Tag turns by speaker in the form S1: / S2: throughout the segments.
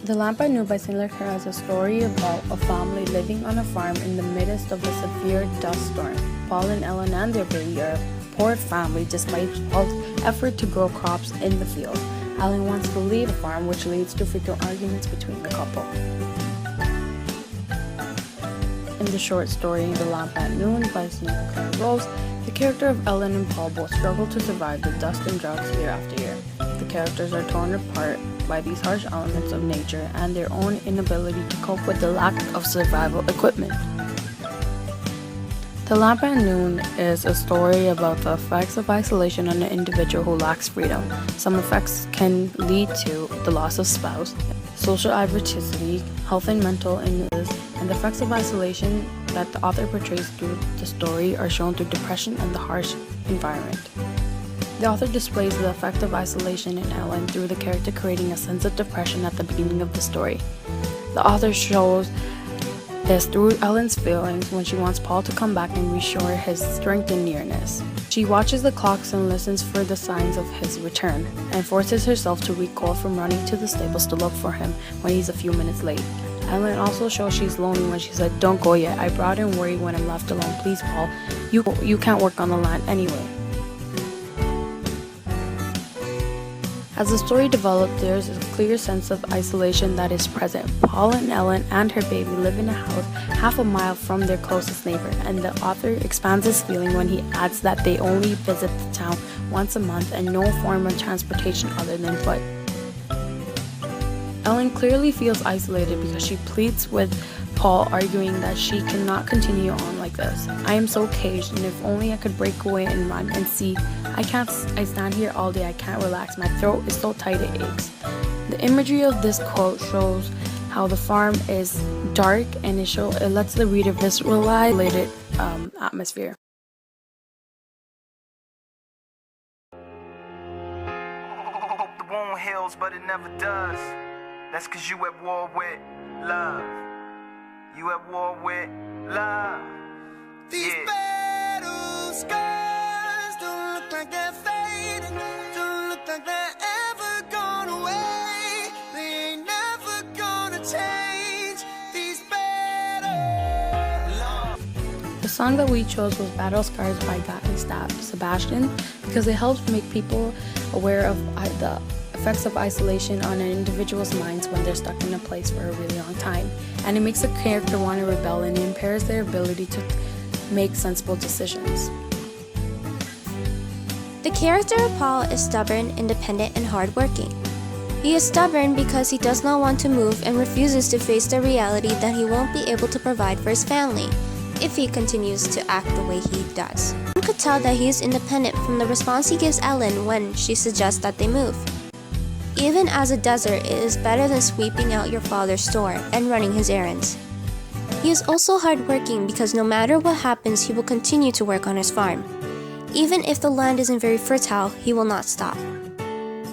S1: The Lamp I Knew by St. Clair has a story about a family living on a farm in the midst of a severe dust storm. Paul and Ellen and their baby are a poor family despite Paul's effort to grow crops in the field. Ellen wants to leave the farm, which leads to frequent arguments between the couple. In the short story The Lamp at Noon by St. Clair Rose, the character of Ellen and Paul both struggle to survive the dust and droughts year after year. The characters are torn apart by these harsh elements of nature and their own inability to cope with the lack of survival equipment. The Lamp at Noon is a story about the effects of isolation on an individual who lacks freedom. Some effects can lead to the loss of spouse, social adversity, health and mental illness, and the effects of isolation that the author portrays through the story are shown through depression and the harsh environment. The author displays the effect of isolation in Ellen through the character creating a sense of depression at the beginning of the story. The author shows this through Ellen's feelings when she wants Paul to come back and restore his strength and nearness. She watches the clocks and listens for the signs of his return, and forces herself to recoil from running to the stables to look for him when he's a few minutes late. Ellen also shows she's lonely when she said, "Don't go yet. I brought in worry when I'm left alone. Please, Paul. You can't work on the land anyway." As the story develops, there is a clear sense of isolation that is present. Paul and Ellen and her baby live in a house half a mile from their closest neighbor, and the author expands this feeling when he adds that they only visit the town once a month and no form of transportation other than foot. Ellen clearly feels isolated because she pleads with Paul, arguing that she cannot continue on like this. "I am so caged, and if only I could break away and run and see. I stand here all day, I can't relax. My throat is so tight it aches." The imagery of this quote shows how the farm is dark, and it lets the reader visualize the atmosphere.
S2: Hope the wound heals, but it never does. That's 'cause you at war with love. You at war with love.
S3: These battle scars don't look like they're fading. Don't look like they're ever gone away. They ain't never gonna change. These battle.
S1: The song that we chose was Battle Scars by Gat and Sebastian because it helps make people aware of the effects of isolation on an individual's minds when they're stuck in a place for a really long time, and it makes the character want to rebel and it impairs their ability to make sensible decisions.
S4: The character of Paul is stubborn, independent, and hardworking. He is stubborn because he does not want to move and refuses to face the reality that he won't be able to provide for his family if he continues to act the way he does. One could tell that he is independent from the response he gives Ellen when she suggests that they move. Even as a desert, it is better than sweeping out your father's store and running his errands. He is also hardworking because no matter what happens, he will continue to work on his farm. Even if the land isn't very fertile, he will not stop.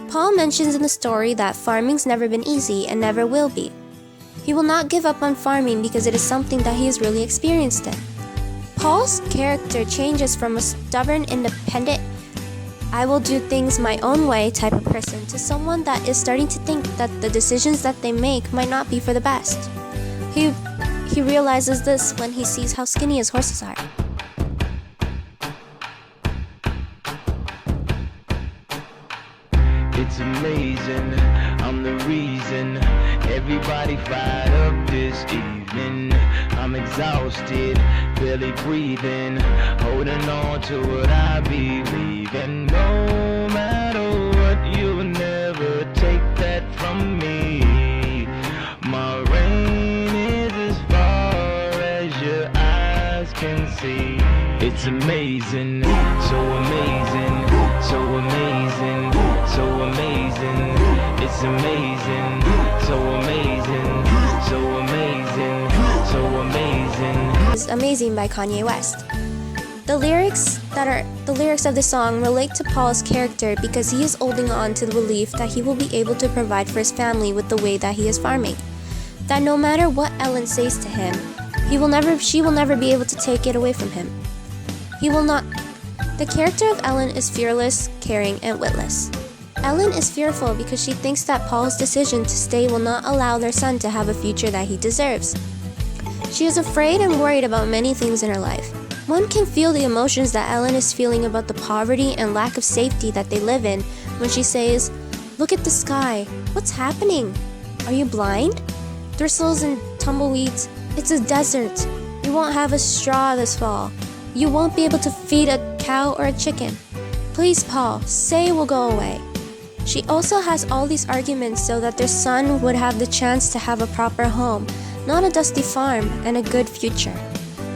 S4: Paul mentions in the story that farming's never been easy and never will be. He will not give up on farming because it is something that he has really experienced in. Paul's character changes from a stubborn, independent, "I will do things my own way" type of person to someone that is starting to think that the decisions that they make might not be for the best. He realizes this when he sees how skinny his horses are.
S5: It's amazing, I'm the reason everybody fired up this evening. I'm exhausted, barely breathing, holding on to what I believe in. No matter what, you'll never take that from me. My reign is as far as your eyes can see. It's amazing, so amazing, so amazing, so amazing. It's amazing, so amazing, so amazing, so amazing.
S4: Is Amazing by Kanye West. The lyrics of the song relate to Paul's character because he is holding on to the belief that he will be able to provide for his family with the way that he is farming. That no matter what Ellen says to him, she will never be able to take it away from him. The character of Ellen is fearless, caring, and witless. Ellen is fearful because she thinks that Paul's decision to stay will not allow their son to have a future that he deserves. She is afraid and worried about many things in her life. One can feel the emotions that Ellen is feeling about the poverty and lack of safety that they live in when she says, "Look at the sky. What's happening? Are you blind? Thistles and tumbleweeds. It's a desert. You won't have a straw this fall. You won't be able to feed a cow or a chicken. Please, Paul, say it will go away." She also has all these arguments so that their son would have the chance to have a proper home, not a dusty farm, and a good future.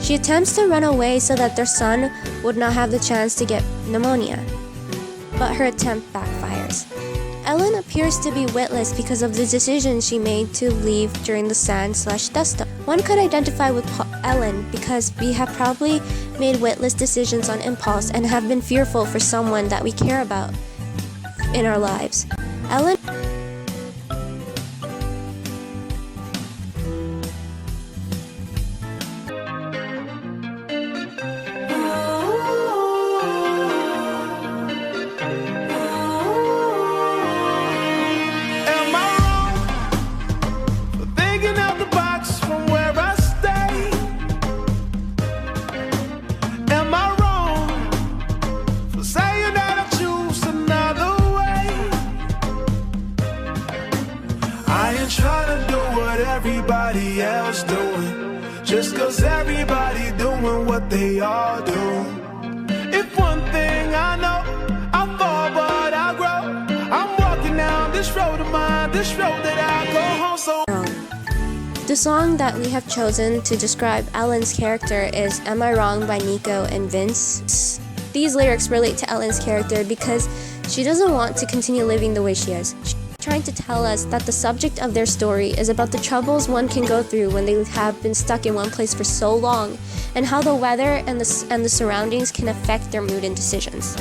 S4: She attempts to run away so that their son would not have the chance to get pneumonia, but her attempt backfires. Ellen appears to be witless because of the decision she made to leave during the sand/dust storm. One could identify with Ellen because we have probably made witless decisions on impulse and have been fearful for someone that we care about in our lives. Ellen
S3: Am I wrong for thinking out the box from where I stay? Am I wrong for saying that I choose another way? I ain't trying to do what everybody else doing, just 'cause everybody doing what they all do. If one thing I know, I fall but I grow. I'm walking down this road of mine, this road that I go home so.
S4: The song that we have chosen to describe Ellen's character is Am I Wrong by Nico and Vince. These lyrics relate to Ellen's character because she doesn't want to continue living the way she is. She's trying to tell us that the subject of their story is about the troubles one can go through when they have been stuck in one place for so long, and how the weather and the surroundings can affect their mood and decisions.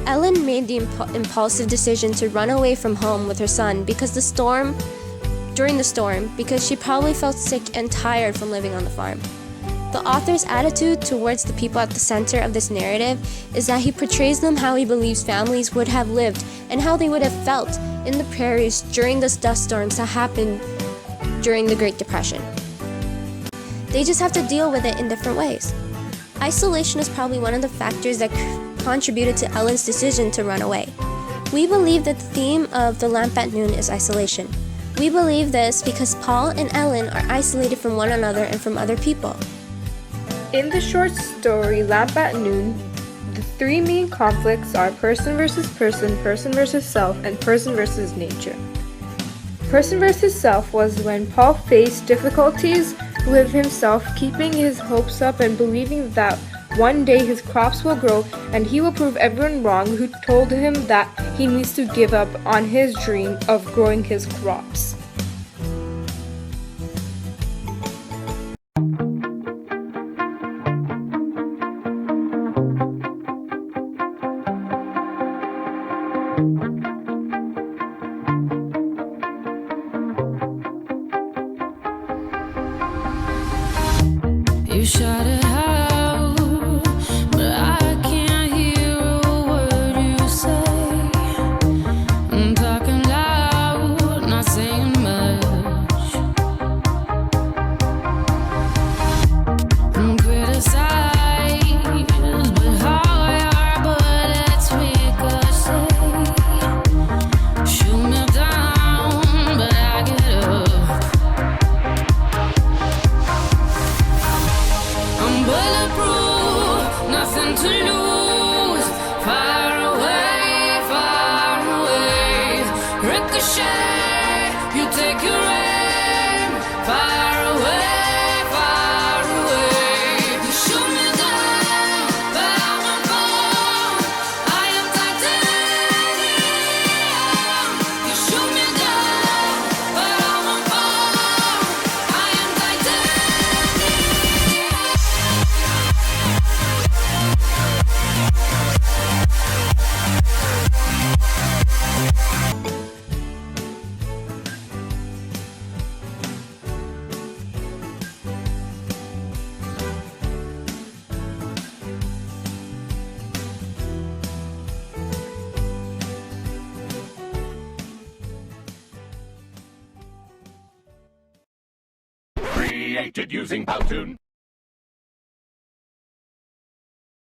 S4: Ellen made the impulsive decision to run away from home with her son during the storm because she probably felt sick and tired from living on the farm. The author's attitude towards the people at the center of this narrative is that he portrays them how he believes families would have lived and how they would have felt in the prairies during the dust storms that happened during the Great Depression. They just have to deal with it in different ways. Isolation is probably one of the factors that contributed to Ellen's decision to run away. We believe that the theme of The Lamp at Noon is isolation. We believe this because Paul and Ellen are isolated from one another and from other people.
S6: In the short story Lamp at Noon, the three main conflicts are person versus self, and person versus nature. Person versus self was when Paul faced difficulties with himself, keeping his hopes up and believing that one day his crops will grow and he will prove everyone wrong who told him that he needs to give up on his dream of growing his crops.
S7: You shout it out, but I can't hear a word you say. I'm talking loud, not saying much. I'm criticized, but how your bullets ricochet. Shoot me down, but I get up. I'm bulletproof, nothing to lose. Far away, ricochet. You take your aim. Far away. You shoot me down, but I won't fall. I am titanium. You shoot me down, but I won't fall. I am titanium.
S8: created using Powtoon.